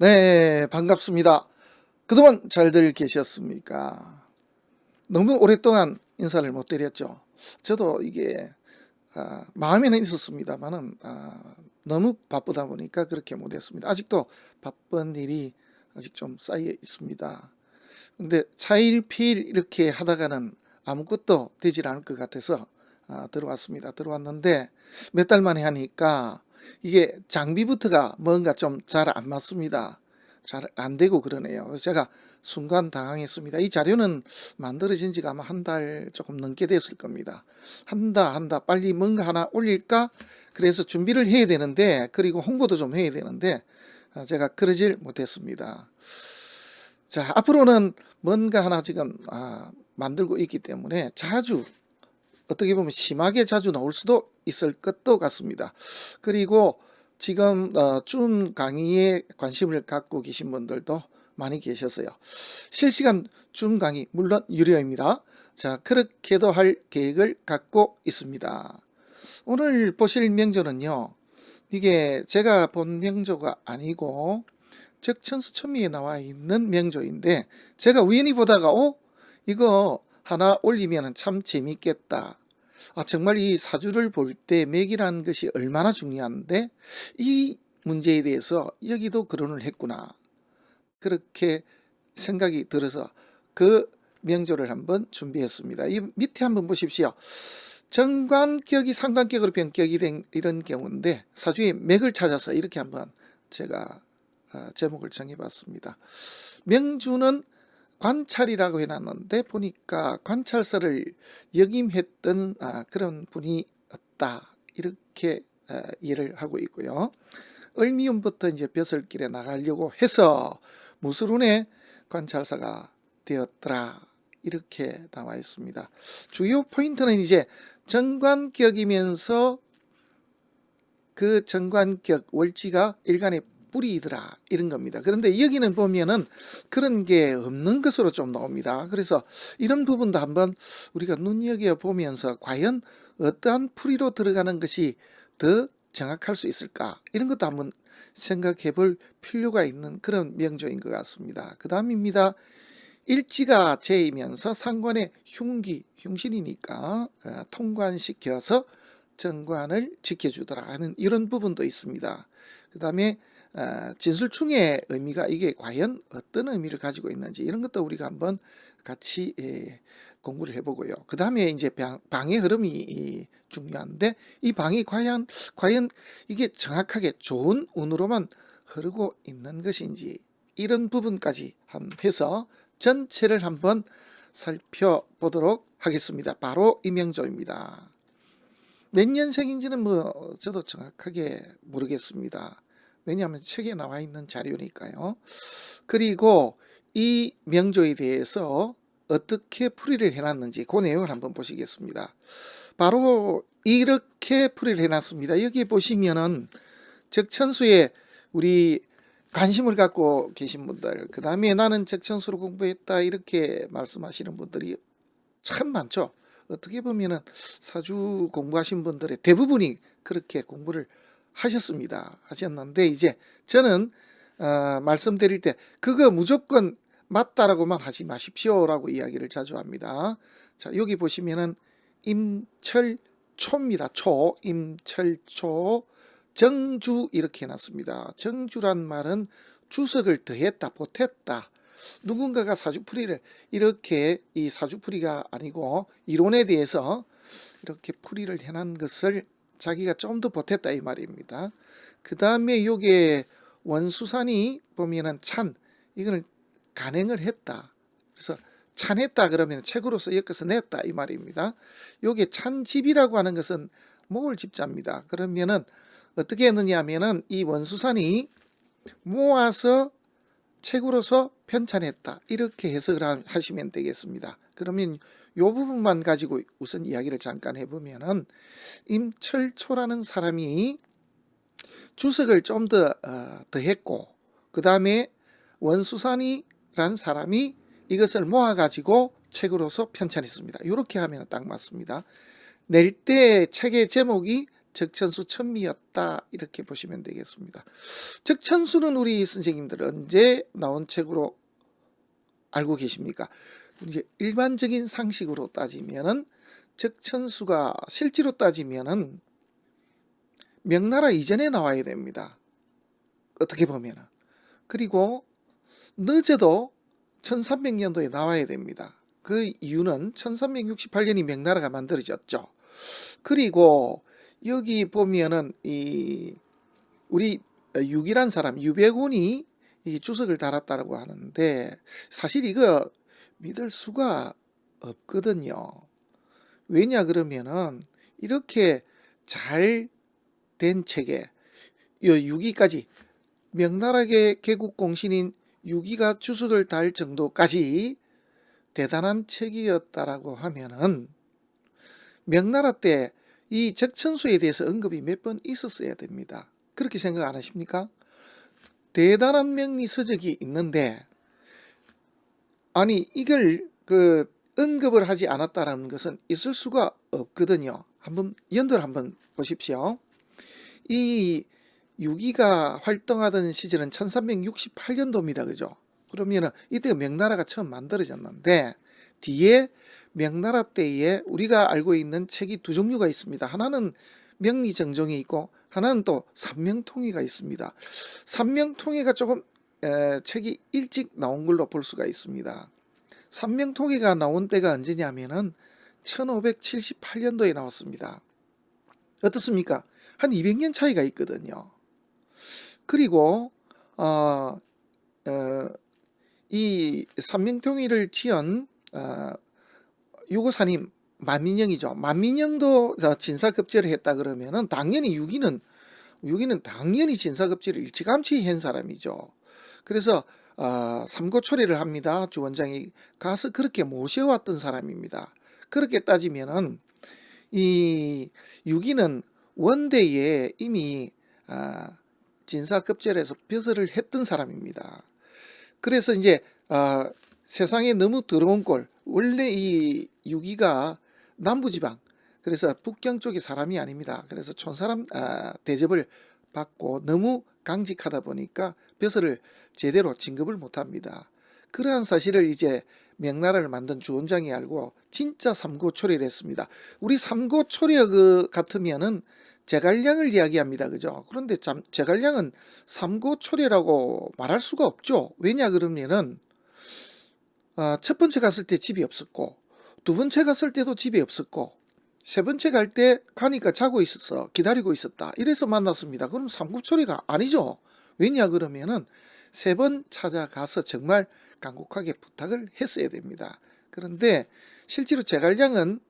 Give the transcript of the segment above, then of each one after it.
네, 반갑습니다. 그동안 잘들 계셨습니까? 너무 오랫동안 인사를 못 드렸죠. 저도 이게 마음에는 있었습니다만은 너무 바쁘다 보니까 그렇게 못했습니다. 아직도 바쁜 일이 아직 좀 쌓여 있습니다. 근데 차일피일 이렇게 하다가는 아무것도 되질 않을 것 같아서 들어왔습니다. 들어왔는데 몇 달 만에 하니까 이게 장비부터가 뭔가 좀 잘 안 맞습니다. 잘 안 되고 그러네요. 그래서 제가 순간 당황했습니다. 이 자료는 만들어진 지가 아마 한 달 조금 넘게 됐을 겁니다. 한다 빨리 뭔가 하나 올릴까? 그래서 준비를 해야 되는데, 그리고 홍보도 좀 해야 되는데 제가 그러질 못했습니다. 자, 앞으로는 뭔가 하나 지금 만들고 있기 때문에 자주, 어떻게 보면 심하게 자주 나올 수도 있을 것도 같습니다. 그리고 지금 줌 강의에 관심을 갖고 계신 분들도 많이 계셨어요. 실시간 줌 강의 물론 유료입니다. 자, 그렇게도 할 계획을 갖고 있습니다. 오늘 보실 명조는요, 이게 제가 본 명조가 아니고 적천수천미에 나와 있는 명조인데, 제가 우연히 보다가 이거 하나 올리면 참 재밌겠다. 정말 이 사주를 볼 때 맥이라는 것이 얼마나 중요한데 이 문제에 대해서 여기도 거론을 했구나, 그렇게 생각이 들어서 그 명조를 한번 준비했습니다. 이 밑에 한번 보십시오. 정관격이 상관격으로 변격이 된 이런 경우인데, 사주의 맥을 찾아서 이렇게 한번 제가 제목을 정해봤습니다. 명주는 관찰이라고 해놨는데, 보니까 관찰사를 역임했던 그런 분이 없다, 이렇게 이해를 하고 있고요. 을미운부터 이제 벼슬길에 나가려고 해서 무술운의 관찰사가 되었더라, 이렇게 나와 있습니다. 주요 포인트는 이제 정관격이면서 그 정관격 월지가 일간의 뿌리이더라, 이런 겁니다. 그런데 여기는 보면은 그런 게 없는 것으로 좀 나옵니다. 그래서 이런 부분도 한번 우리가 눈여겨보면서 과연 어떠한 풀이로 들어가는 것이 더 정확할 수 있을까, 이런 것도 한번 생각해 볼 필요가 있는 그런 명조인 것 같습니다. 그 다음입니다. 일지가 제이면서 상관의 흉신이니까 통관시켜서 정관을 지켜주더라 하는 이런 부분도 있습니다. 그 다음에 진술충의 의미가 이게 과연 어떤 의미를 가지고 있는지, 이런 것도 우리가 한번 같이 공부를 해보고요. 그 다음에 이제 방의 흐름이 중요한데, 이 방이 과연 이게 정확하게 좋은 운으로만 흐르고 있는 것인지, 이런 부분까지 해서 전체를 한번 살펴보도록 하겠습니다. 바로 이명조입니다. 몇 년생인지는 저도 정확하게 모르겠습니다. 왜냐하면 책에 나와 있는 자료니까요. 그리고 이 명조에 대해서 어떻게 풀이를 해놨는지 그 내용을 한번 보시겠습니다. 바로 이렇게 풀이를 해놨습니다. 여기 보시면은 적천수에 우리 관심을 갖고 계신 분들, 그 다음에 나는 적천수로 공부했다, 이렇게 말씀하시는 분들이 참 많죠. 어떻게 보면은 사주 공부하신 분들의 대부분이 그렇게 공부를 하셨는데, 이제 저는 말씀드릴 때 그거 무조건 맞다라고만 하지 마십시오라고 이야기를 자주 합니다. 자, 여기 보시면은 임철초입니다. 임철초 정주, 이렇게 해놨습니다. 정주란 말은 주석을 더했다, 보탰다. 누군가가 사주풀이를 이렇게, 이 사주풀이가 아니고 이론에 대해서 이렇게 풀이를 해놓은 것을 자기가 좀 더 보탰다, 이 말입니다. 그 다음에 요게 원수산이 보면은 이거는 간행을 했다. 그래서 찬했다 그러면 책으로서 엮어서 냈다, 이 말입니다. 요게 찬집이라고 하는 것은 모을 집자입니다. 그러면은 어떻게 했느냐 하면은 이 원수산이 모아서 책으로서 편찬했다, 이렇게 해석을 하시면 되겠습니다. 그러면 요 부분만 가지고 우선 이야기를 잠깐 해보면은, 임철초라는 사람이 주석을 좀 더 더했고, 그 다음에 원수산이라는 사람이 이것을 모아가지고 책으로서 편찬했습니다. 이렇게 하면 딱 맞습니다. 낼 때 책의 제목이 적천수 천미였다 이렇게 보시면 되겠습니다. 적천수는 우리 선생님들 언제 나온 책으로 알고 계십니까? 이제 일반적인 상식으로 따지면은 적천수가 실제로 따지면은 명나라 이전에 나와야 됩니다. 어떻게 보면은. 그리고 늦어도 1300년도에 나와야 됩니다. 그 이유는 1368년이 명나라가 만들어졌죠. 그리고 여기 보면은 우리 유기란 사람 유배군이 이 주석을 달았다고 하는데 사실 이거 믿을 수가 없거든요. 왜냐 그러면은 이렇게 잘 된 책에 유기까지 명나라의 개국공신인 유기가 주석을 달 정도까지 대단한 책이었다라고 하면은 명나라 때 이 적천수에 대해서 언급이 몇 번 있었어야 됩니다. 그렇게 생각 안 하십니까? 대단한 명리 서적이 있는데 아니 이걸 언급을 하지 않았다라는 것은 있을 수가 없거든요. 한번 연도를 한번 보십시오. 이 유기가 활동하던 시절은 1368년도입니다. 그죠? 그러면은 이때 명나라가 처음 만들어졌는데 뒤에 명나라 때에 우리가 알고 있는 책이 두 종류가 있습니다. 하나는 명리정종이 있고 하나는 또 삼명통의가 있습니다. 삼명통의가 조금 책이 일찍 나온 걸로 볼 수가 있습니다. 삼명통의가 나온 때가 언제냐면은 1578년도에 나왔습니다. 어떻습니까? 한 200년 차이가 있거든요. 그리고 이 삼명통의를 지은 유고사님 만민영이죠. 만민영도 진사급제를 했다 그러면은 당연히 유기는 당연히 진사급제를 일찌감치 한 사람이죠. 그래서 삼고초려를 합니다. 주원장이 가서 그렇게 모셔왔던 사람입니다. 그렇게 따지면은 이 유기는 원대에 이미 진사급제를 해서 벼슬을 했던 사람입니다. 그래서 이제 세상에 너무 더러운 꼴, 원래 이 유기가 남부지방, 그래서 북경 쪽의 사람이 아닙니다. 그래서 촌사람 대접을 받고 너무 강직하다 보니까 벼슬을 제대로 진급을 못합니다. 그러한 사실을 이제 명나라를 만든 주원장이 알고 진짜 삼고초려를 했습니다. 우리 삼고초려 같으면은 제갈량을 이야기합니다. 그죠? 그런데 참 제갈량은 삼고초려라고 말할 수가 없죠. 왜냐 그러면은 첫 번째 갔을 때 집이 없었고 두 번째 갔을 때도 집이 없었고 세 번째 갈 때 가니까 자고 있었어. 기다리고 있었다. 이래서 만났습니다. 그럼 삼고초려가 아니죠. 왜냐 그러면은 세 번 찾아가서 정말 간곡하게 부탁을 했어야 됩니다. 그런데 실제로 제갈량은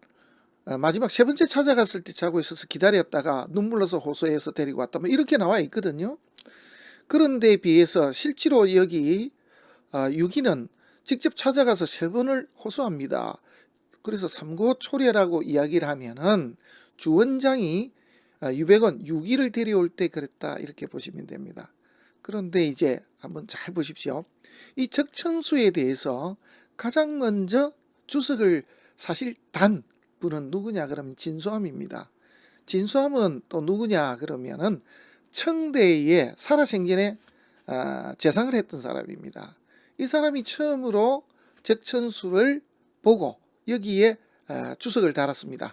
마지막 세 번째 찾아갔을 때 자고 있어서 기다렸다가 눈물로서 호소해서 데리고 왔다. 뭐 이렇게 나와 있거든요. 그런데 비해서 실제로 여기 유기는 직접 찾아가서 세 번을 호소합니다. 그래서 삼고초려라고 이야기를 하면은 주원장이 유백원 유기를 데려올 때 그랬다 이렇게 보시면 됩니다. 그런데 이제 한번 잘 보십시오. 이 적천수에 대해서 가장 먼저 주석을 사실 단 분은 누구냐 그러면 진수함입니다. 진수함은 또 누구냐 그러면은 청대에 살아생전에 재상을 했던 사람입니다. 이 사람이 처음으로 적천수를 보고 여기에 주석을 달았습니다.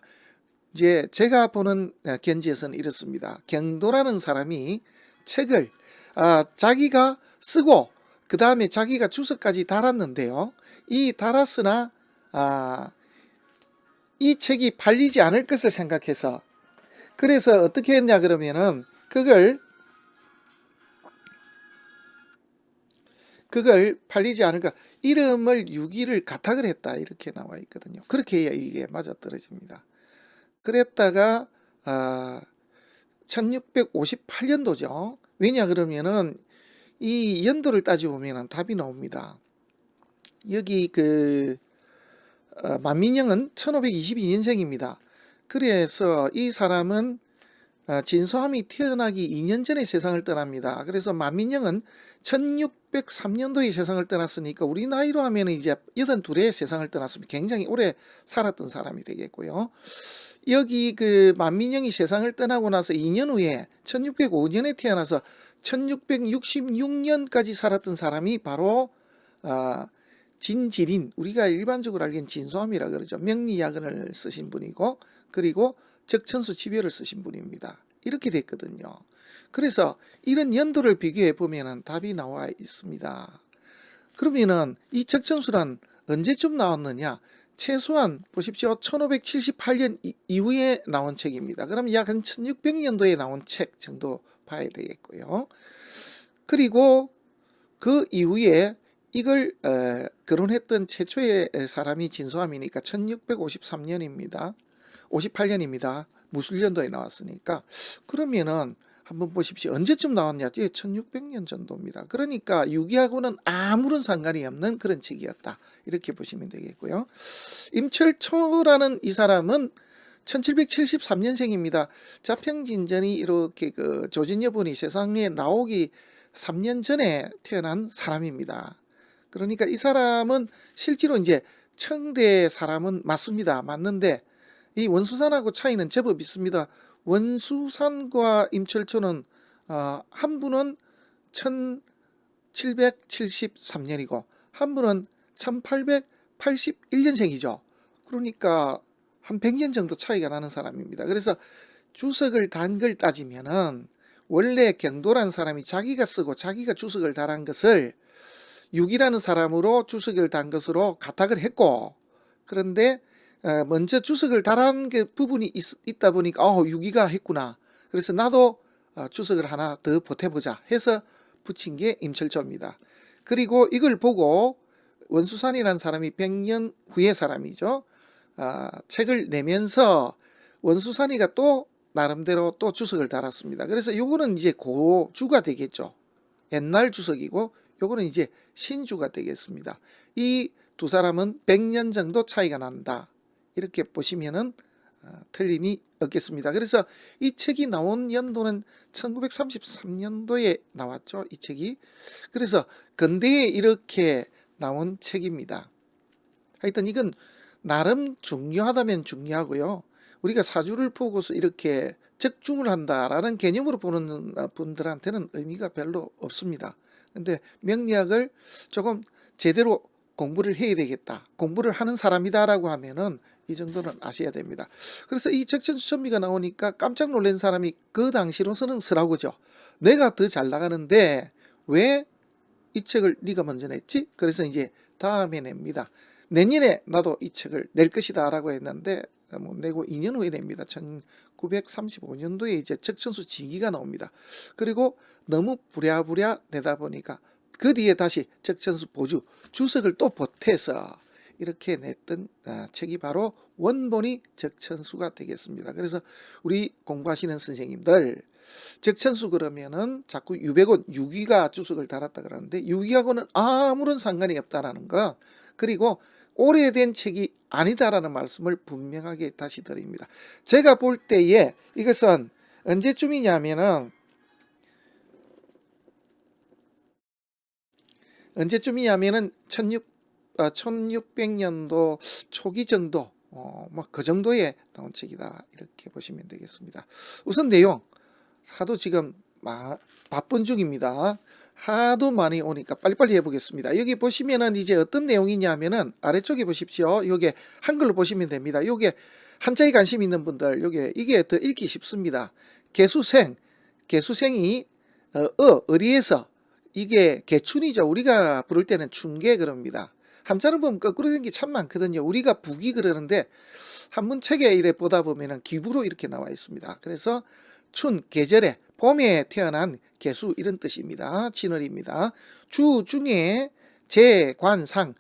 이제 제가 보는 견지에서는 이렇습니다. 경도라는 사람이 책을 자기가 쓰고 그 다음에 자기가 주석까지 달았는데요. 이 달았으나 이 책이 팔리지 않을 것을 생각해서 그래서 어떻게 했냐 그러면은 그걸 팔리지 않을까 이름을 유기를 가탁을 했다 이렇게 나와 있거든요. 그렇게 해야 이게 맞아떨어집니다. 그랬다가 1658년도죠. 왜냐 그러면은 이 연도를 따져보면 답이 나옵니다. 여기 만민영은 1522년생입니다. 그래서 이 사람은 진소함이 태어나기 2년 전에 세상을 떠납니다. 그래서 만민영은 1603년도에 세상을 떠났으니까 우리 나이로 하면 이제 82에 세상을 떠났으면 굉장히 오래 살았던 사람이 되겠고요. 여기 그 만민영이 세상을 떠나고 나서 2년 후에 1605년에 태어나서 1666년까지 살았던 사람이 바로 진지린, 우리가 일반적으로 알기엔 진소함이라 그러죠. 명리야근을 쓰신 분이고, 그리고 적천수 지별을 쓰신 분입니다. 이렇게 됐거든요. 그래서 이런 연도를 비교해 보면 답이 나와 있습니다. 그러면은 이 적천수란 언제쯤 나왔느냐? 최소한 보십시오. 1578년 이후에 나온 책입니다. 그럼 약 한 1600년도에 나온 책 정도 봐야 되겠고요. 그리고 그 이후에 이걸 거론했던 최초의 사람이 진소함이니까 1653년입니다. 58년입니다. 무술년도에 나왔으니까. 그러면은 한번 보십시오. 언제쯤 나왔냐? 1600년 정도입니다. 그러니까 유기하고는 아무런 상관이 없는 그런 책이었다. 이렇게 보시면 되겠고요. 임철초라는 이 사람은 1773년생입니다. 자평진전이 이렇게 그 조진여분이 세상에 나오기 3년 전에 태어난 사람입니다. 그러니까 이 사람은 실제로 이제 청대 사람은 맞습니다. 맞는데 이 원수산하고 차이는 제법 있습니다. 원수산과 임철초는 한 분은 1773년이고 한 분은 1881년생이죠. 그러니까 한 100년 정도 차이가 나는 사람입니다. 그래서 주석을 단 걸 따지면은 원래 경도란 사람이 자기가 쓰고 자기가 주석을 달한 것을 육이라는 사람으로 주석을 단 것으로 가탁을 했고, 그런데 먼저 주석을 달한 그 부분이 있다 보니까 유기가 했구나. 그래서 나도 주석을 하나 더 보태보자 해서 붙인 게 임철조입니다. 그리고 이걸 보고 원수산이라는 사람이 100년 후의 사람이죠. 책을 내면서 원수산이가 또 나름대로 또 주석을 달았습니다. 그래서 요거는 이제 고주가 되겠죠. 옛날 주석이고 요거는 이제 신주가 되겠습니다. 이 두 사람은 100년 정도 차이가 난다. 이렇게 보시면은 틀림이 없겠습니다. 그래서 이 책이 나온 연도는 1933년도에 나왔죠. 이 책이. 그래서 근대에 이렇게 나온 책입니다. 하여튼 이건 나름 중요하다면 중요하고요. 우리가 사주를 보고서 이렇게 적중을 한다라는 개념으로 보는 분들한테는 의미가 별로 없습니다. 근데 명리학을 조금 제대로 공부를 해야 되겠다, 공부를 하는 사람이다라고 하면은 이 정도는 아셔야 됩니다. 그래서 이 적천수천미가 나오니까 깜짝 놀란 사람이 그 당시로서는 서라고죠. 내가 더 잘 나가는데 왜 이 책을 네가 먼저 냈지? 그래서 이제 다음에 냅니다. 내년에 나도 이 책을 낼 것이다 라고 했는데 내고 2년 후에 냅니다. 1935년도에 이제 적천수 지기가 나옵니다. 그리고 너무 부랴부랴 내다 보니까 그 뒤에 다시 적천수 보주 주석을 또 보태서 이렇게 냈던 책이 바로 원본이 적천수가 되겠습니다. 그래서 우리 공부하시는 선생님들 적천수 그러면은 자꾸 유백원 유기가 주석을 달았다 그러는데 유기하고는 아무런 상관이 없다라는 거, 그리고 오래된 책이 아니다라는 말씀을 분명하게 다시 드립니다. 제가 볼 때에 이것은 언제쯤이냐면은 1600년도 초기 정도, 그 정도에 나온 책이다. 이렇게 보시면 되겠습니다. 우선 내용, 하도 지금 바쁜 중입니다. 하도 많이 오니까 빨리빨리 해보겠습니다. 여기 보시면은 이제 어떤 내용이냐면은 아래쪽에 보십시오. 요게 한글로 보시면 됩니다. 요게 한자에 관심 있는 분들, 이게 더 읽기 쉽습니다. 개수생이 어디에서, 이게 개춘이죠. 우리가 부를 때는 춘계 그럽니다. 한자를 보면 거꾸로 된 게 참 많거든요. 우리가 북이 그러는데 한문 책에 이래 보다 보면은 기부로 이렇게 나와 있습니다. 그래서 춘, 계절에 봄에 태어난 개수 이런 뜻입니다. 진월입니다. 주 중에 재, 관, 상,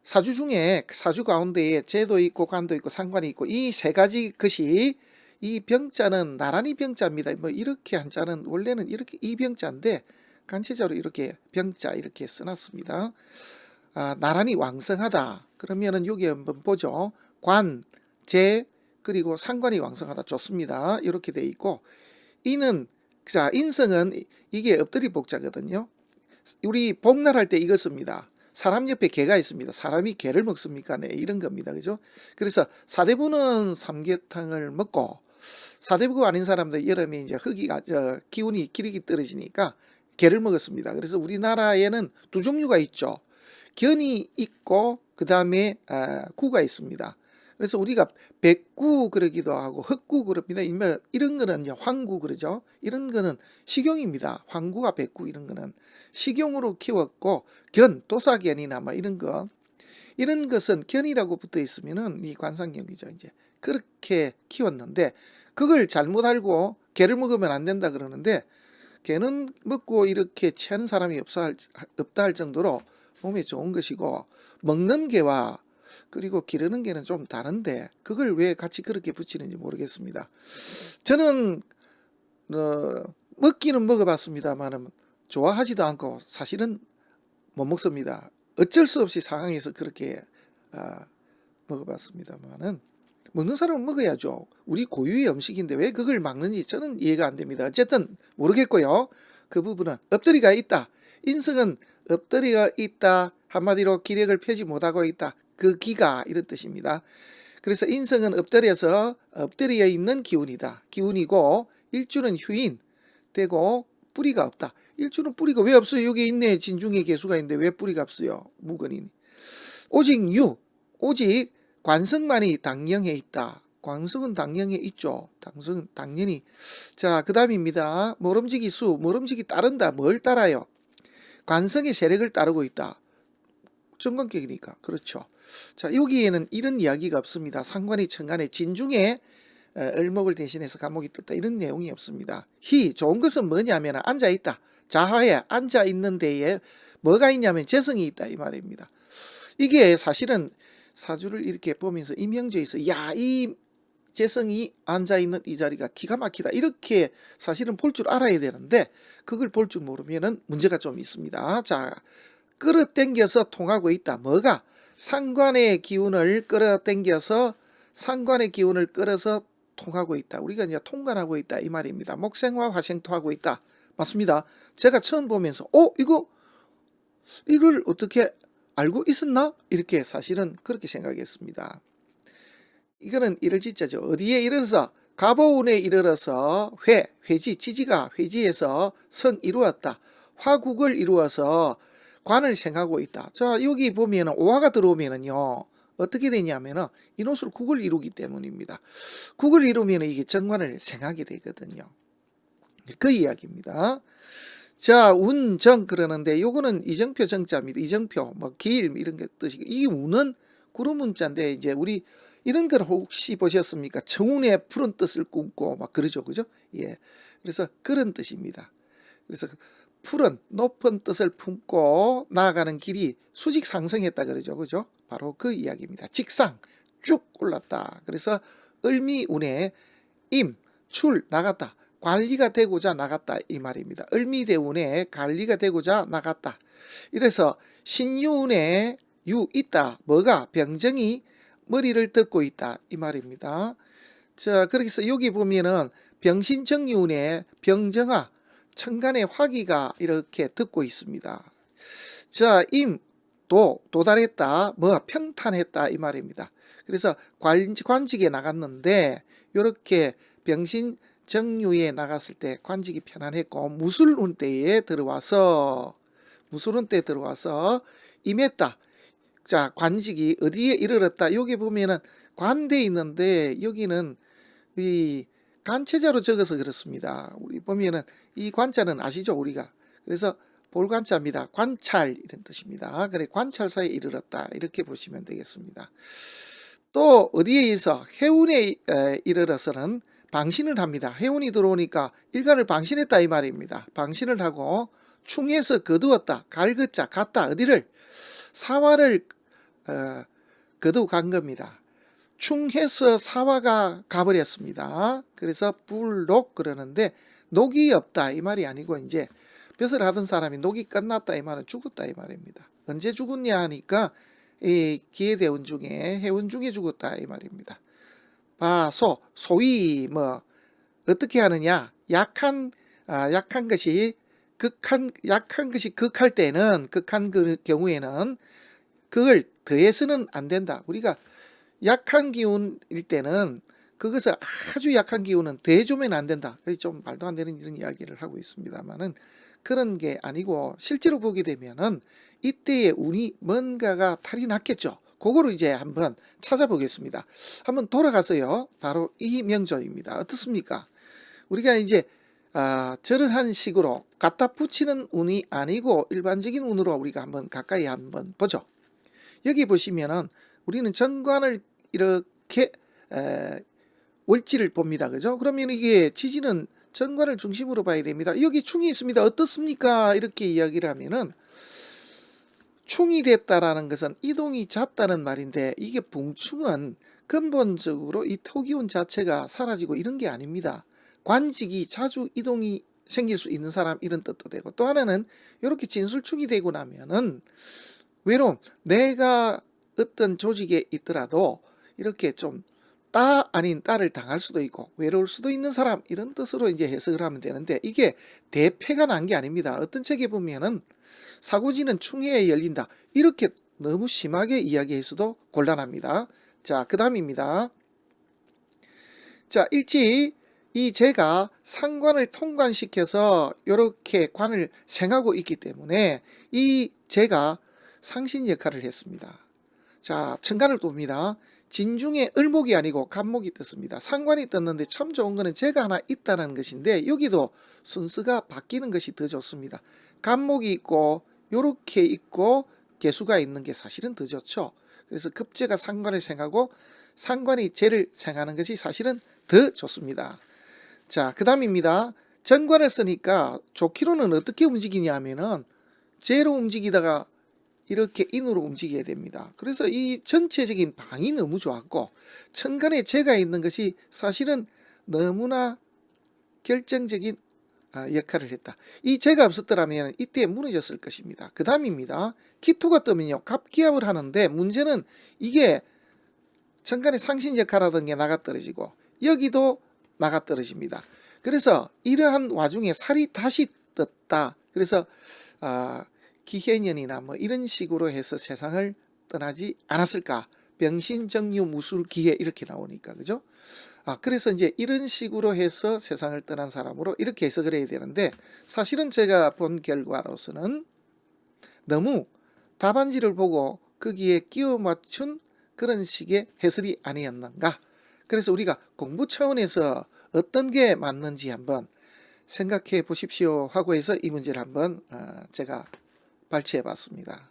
사주 중에 사주 가운데에 재도 있고 관도 있고 상관이 있고 이 세 가지 것이, 이 병자는 나란히 병자입니다. 이렇게 한자는 원래는 이렇게 이 병자인데 간체자로 이렇게 병자 이렇게 써놨습니다. 나란히 왕성하다 그러면은 여기 한번 보죠. 관, 재, 그리고 상관이 왕성하다. 좋습니다. 이렇게 돼 있고 이는 자 인성은 이게 엎드리 복자거든요. 우리 복날할 때 이거 씁니다. 사람 옆에 개가 있습니다. 사람이 개를 먹습니까? 네, 이런 겁니다. 그죠? 그래서 사대부는 삼계탕을 먹고 사대부가 아닌 사람들 여름에 이제 흙이가 기운이 기력이 떨어지니까 게를 먹었습니다. 그래서 우리나라에는 두 종류가 있죠. 견이 있고 그 다음에 구가 있습니다. 그래서 우리가 백구 그러기도 하고 흑구 그럽니다. 이런 거는 황구 그러죠. 이런 거는 식용입니다. 황구와 백구 이런 거는 식용으로 키웠고 견, 도사견이나 뭐 이런 거 이런 것은 견이라고 붙어 있으면은 이 관상경이죠. 이제 그렇게 키웠는데 그걸 잘못 알고 개를 먹으면 안 된다 그러는데 개는 먹고 이렇게 취하는 사람이 없다 할 정도로 몸에 좋은 것이고 먹는 개와 그리고 기르는 개는 좀 다른데 그걸 왜 같이 그렇게 붙이는지 모르겠습니다. 저는 먹기는 먹어봤습니다만 좋아하지도 않고 사실은 못 먹습니다. 어쩔 수 없이 상황에서 그렇게 먹어봤습니다만은 먹는 사람은 먹어야죠. 우리 고유의 음식인데 왜 그걸 막는지 저는 이해가 안 됩니다. 어쨌든 모르겠고요. 그 부분은 엎드리가 있다. 인성은 엎드리가 있다. 한마디로 기력을 펴지 못하고 있다. 그 기가 이런 뜻입니다. 그래서 인성은 엎드려 있는 기운이다. 기운이고 일주는 휴인 되고 뿌리가 없다. 일주는 뿌리가 왜 없어요? 여기 있네. 진중에 개수가 있는데 왜 뿌리가 없어요? 무근이니. 오직 관성만이 당령해 있다. 관성은 당령해 있죠. 관성은 당연히. 자, 그 다음입니다. 모름지기 따른다. 뭘 따라요? 관성의 세력을 따르고 있다. 정관격이니까. 그렇죠. 자, 여기에는 이런 이야기가 없습니다. 상관이 천간에 진중에 을목을 대신해서 간목이 떴다. 이런 내용이 없습니다. 좋은 것은 뭐냐면 앉아있다. 자하에 앉아있는 데에 뭐가 있냐면 재성이 있다. 이 말입니다. 이게 사실은 사주를 이렇게 보면서 임형제에서 이 재성이 앉아있는 이 자리가 기가 막히다. 이렇게 사실은 볼 줄 알아야 되는데 그걸 볼 줄 모르면 문제가 좀 있습니다. 자, 끌어당겨서 통하고 있다. 뭐가? 상관의 기운을 끌어서 통하고 있다. 우리가 이제 통관하고 있다. 이 말입니다. 목생화 화생토하고 있다. 맞습니다. 제가 처음 보면서 이걸 어떻게 알고 있었나? 이렇게 사실은 그렇게 생각했습니다. 이거는 이를지자죠. 어디에 이르러서 가보운에 이르러서 지지가 회지에서 성 이루었다. 화국을 이루어서 관을 생하고 있다. 자, 여기 보면은 오화가 들어오면은요. 어떻게 되냐면은 인호술 국을 이루기 때문입니다. 국을 이루면 이게 정관을 생하게 되거든요. 그 이야기입니다. 자, 운정 그러는데 요거는 이정표 정자입니다. 이정표 길 이런 게 뜻이고 이 운은 구름 운자인데 이제 우리 이런 걸 혹시 보셨습니까? 정운의 푸른 뜻을 꿈고 막 그러죠. 그죠? 예. 그래서 그런 뜻입니다. 그래서 푸른 높은 뜻을 품고 나아가는 길이 수직 상승했다 그러죠. 그죠? 바로 그 이야기입니다. 직상 쭉 올랐다. 그래서 을미운에 출 나갔다. 관리가 되고자 나갔다 이 말입니다. 을미대운에 관리가 되고자 나갔다. 이래서 신유운에 있다. 뭐가? 병정이 머리를 덮고 있다 이 말입니다. 자, 그래서 여기 보면은 병신정유운에 병정아 천간의 화기가 이렇게 덮고 있습니다. 자, 도달했다. 평탄했다 이 말입니다. 그래서 관직에 나갔는데 이렇게 병신 정유에 나갔을 때 관직이 편안했고 무술운때에 들어와서 임했다. 자, 관직이 어디에 이르렀다. 여기 보면은 관대 있는데 여기는 이 간체자로 적어서 그렇습니다. 우리 보면은 이 관자는 아시죠? 우리가. 그래서 볼관자입니다. 관찰 이런 뜻입니다. 그래 관찰사에 이르렀다. 이렇게 보시면 되겠습니다. 또 어디에 있어? 해운에 이르러서는 방신을 합니다. 해운이 들어오니까 일간을 방신했다 이 말입니다. 방신을 하고 충에서 거두었다. 갈긋자 갔다. 어디를? 사화를 거두어 간 겁니다. 충해서 사화가 가버렸습니다. 그래서 불록 그러는데 녹이 없다 이 말이 아니고 이제 벼슬 하던 사람이 녹이 끝났다 이 말은 죽었다 이 말입니다. 언제 죽었냐 하니까 이 기해대운 중에 해운 중에 죽었다 이 말입니다. 소위 어떻게 하느냐? 약한 것이 극할 때는, 극한 그 경우에는 그걸 더해서는 안 된다. 우리가 약한 기운일 때는 그것을 아주 약한 기운은 더해주면 안 된다. 좀 말도 안 되는 이런 이야기를 하고 있습니다만은 그런 게 아니고 실제로 보게 되면은 이때의 운이 뭔가가 탈이 났겠죠. 그거를 이제 한번 찾아보겠습니다. 한번 돌아가서요. 바로 이 명조입니다. 어떻습니까? 우리가 이제 저러한 식으로 갖다 붙이는 운이 아니고 일반적인 운으로 우리가 한번 가까이 한번 보죠. 여기 보시면은 우리는 정관을 이렇게 월지를 봅니다. 그죠? 그러면 이게 지지는 정관을 중심으로 봐야 됩니다. 여기 충이 있습니다. 어떻습니까? 이렇게 이야기를 하면은 충이 됐다라는 것은 이동이 잦다는 말인데 이게 붕충은 근본적으로 이 토기운 자체가 사라지고 이런 게 아닙니다. 관직이 자주 이동이 생길 수 있는 사람 이런 뜻도 되고 또 하나는 이렇게 진술충이 되고 나면은 외로움, 내가 어떤 조직에 있더라도 이렇게 좀 따 아닌 따를 당할 수도 있고 외로울 수도 있는 사람 이런 뜻으로 이제 해석을 하면 되는데 이게 대패가 난 게 아닙니다. 어떤 책에 보면은 사고지는 충해에 열린다 이렇게 너무 심하게 이야기해서도 곤란합니다. 자, 그 다음입니다. 자, 일지 이 제가 상관을 통관시켜서 이렇게 관을 생하고 있기 때문에 이 제가 상신 역할을 했습니다. 자, 천간을 봅니다. 진중에 을목이 아니고 간목이 떴습니다. 상관이 떴는데 참 좋은 거는 제가 하나 있다는 것인데 여기도 순서가 바뀌는 것이 더 좋습니다. 간목이 있고 요렇게 있고 개수가 있는 게 사실은 더 좋죠. 그래서 급제가 상관을 생하고 상관이 제를 생하는 것이 사실은 더 좋습니다. 자, 그 다음입니다. 정관을 쓰니까 좋기로는 어떻게 움직이냐 하면은 제로 움직이다가 이렇게 인으로 움직여야 됩니다. 그래서 이 전체적인 방이 너무 좋았고 천간에 재가 있는 것이 사실은 너무나 결정적인 역할을 했다. 이 재가 없었더라면 이때 무너졌을 것입니다. 그 다음입니다. 기토가 뜨면요 갑기합을 하는데 문제는 이게 천간에 상신 역할하던 게 나가 떨어지고 여기도 나가 떨어집니다. 그래서 이러한 와중에 살이 다시 떴다. 그래서 기해년이나 뭐 이런 식으로 해서 세상을 떠나지 않았을까. 병신정유 무술기해 이렇게 나오니까 그죠? 그래서 이제 이런 식으로 해서 세상을 떠난 사람으로 이렇게 해석을 해야 되는데 사실은 제가 본 결과로서는 너무 답안지를 보고 거기에 끼워 맞춘 그런 식의 해설이 아니었는가. 그래서 우리가 공부 차원에서 어떤 게 맞는지 한번 생각해 보십시오 하고 해서 이 문제를 한번 제가 발췌해 봤습니다.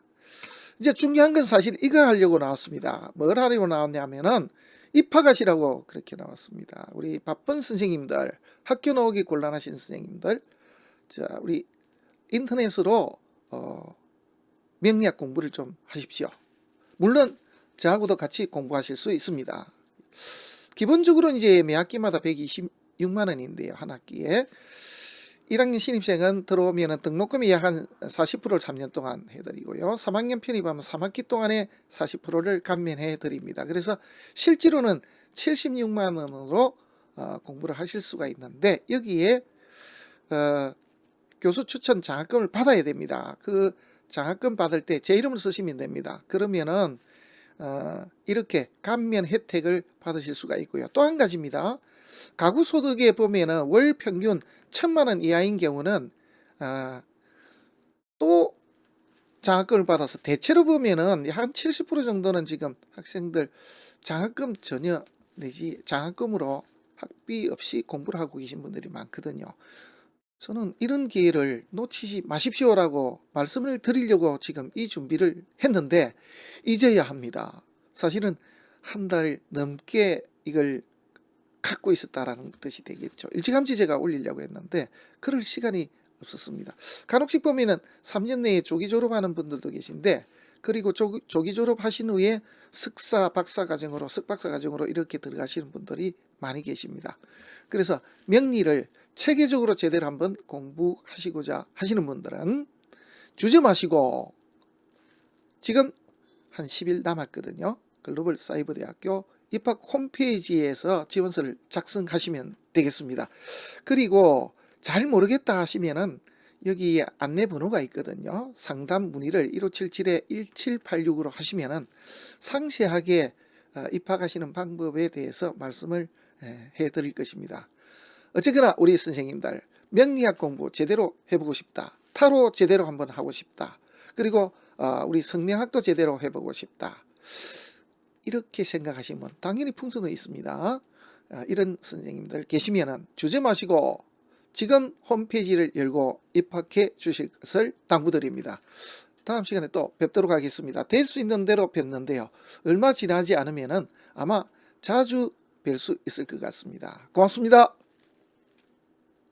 이제 중요한 건 사실 이거 하려고 나왔습니다. 뭘 하려고 나왔냐면은 입학하시라고 그렇게 나왔습니다. 우리 바쁜 선생님들, 학교 나오기 곤란하신 선생님들, 자, 우리 인터넷으로 명리학 공부를 좀 하십시오. 물론 저하고도 같이 공부하실 수 있습니다. 기본적으로 이제 매 학기마다 126만 원인데요. 한 학기에 1학년 신입생은 들어오면 등록금이 약 한 40%를 3년 동안 해드리고요. 3학년 편입하면 3학기 동안에 40%를 감면해 드립니다. 그래서 실제로는 76만 원으로 공부를 하실 수가 있는데 여기에 교수 추천 장학금을 받아야 됩니다. 그 장학금 받을 때 제 이름을 쓰시면 됩니다. 그러면은 이렇게 감면 혜택을 받으실 수가 있고요. 또 한 가지입니다. 가구 소득에 보면은 월 평균 1,000만 원 이하인 경우는 또 장학금을 받아서 대체로 보면은 한 70% 정도는 지금 학생들 장학금 전혀 내지 장학금으로 학비 없이 공부를 하고 계신 분들이 많거든요. 저는 이런 기회를 놓치지 마십시오라고 말씀을 드리려고 지금 이 준비를 했는데 이제야 합니다. 사실은 한 달 넘게 이걸 갖고 있었다라는 뜻이 되겠죠. 일찌감치 제가 올리려고 했는데 그럴 시간이 없었습니다. 간혹씩 보면은 3년 내에 조기 졸업하는 분들도 계신데 그리고 조기 졸업하신 후에 석사, 박사 과정으로 석박사 과정으로 이렇게 들어가시는 분들이 많이 계십니다. 그래서 명리를 체계적으로 제대로 한번 공부하시고자 하시는 분들은 주저 마시고 지금 한 10일 남았거든요. 글로벌 사이버대학교 입학 홈페이지에서 지원서를 작성하시면 되겠습니다. 그리고 잘 모르겠다 하시면은 여기 안내 번호가 있거든요. 상담 문의를 1577-1786으로 하시면은 상세하게 입학하시는 방법에 대해서 말씀을 해 드릴 것입니다. 어쨌거나 우리 선생님들 명리학 공부 제대로 해보고 싶다. 타로 제대로 한번 하고 싶다. 그리고 우리 성명학도 제대로 해보고 싶다. 이렇게 생각하시면 당연히 풍선은 있습니다. 이런 선생님들 계시면은 주저 마시고 지금 홈페이지를 열고 입학해 주실 것을 당부드립니다. 다음 시간에 또 뵙도록 하겠습니다. 될 수 있는 대로 뵙는데요. 얼마 지나지 않으면은 아마 자주 뵐 수 있을 것 같습니다. 고맙습니다.